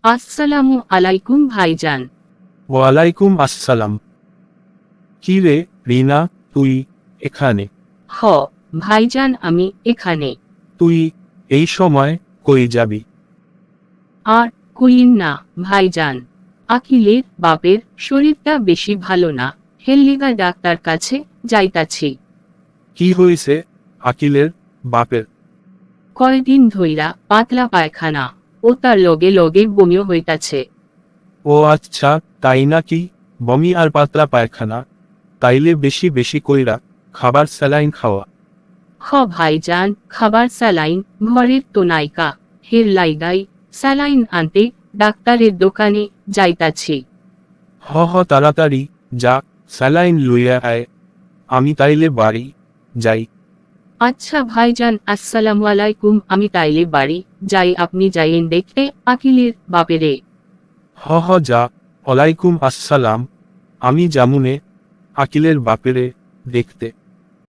আসসালামু আলাইকুম ভাইজান। ওয়ালাইকুম আসসালাম। কি রে রিনা, তুই এখানে? হ ভাইজান, আমি এখানে। তুই এই সময় কই যাবি? আর কইন না ভাইজান, আকিলের বাপের শরীরটা বেশি ভালো না, হেললিগা ডাক্তার কাছে যাইতাছি। কি হইছে আকিলের বাপের? কয়দিন ধইরা পাতলা পায়খানা, ও তার লগে লগে বমিও হইতাছে। ও আচ্ছা, তাই নাকি? বমি আর পাতলা পায়খানা, তাইলে বেশি বেশি কইরা খাবার স্যালাইন খাওয়া। হ ভাইজান, খাবার স্যালাইন ঘরের তো নাইকা, হের লাইগাই স্যালাইন আনতে ডাক্তারের দোকানে যাইতাছি। হ তাড়াতাড়ি যা, স্যালাইন লইয়া আয়। আমি তাইলে বাড়ি যাই। আচ্ছা ভাইজান, আসসালামু আলাইকুম। আমি তাইলে বাড়ি যাই, আপনি যাইয়েন দেখতে আকিলের বাপেরে। হ যা। ওয়ালাইকুম আসসালাম। আমি জামুনে আকিলের বাপেরে দেখতে।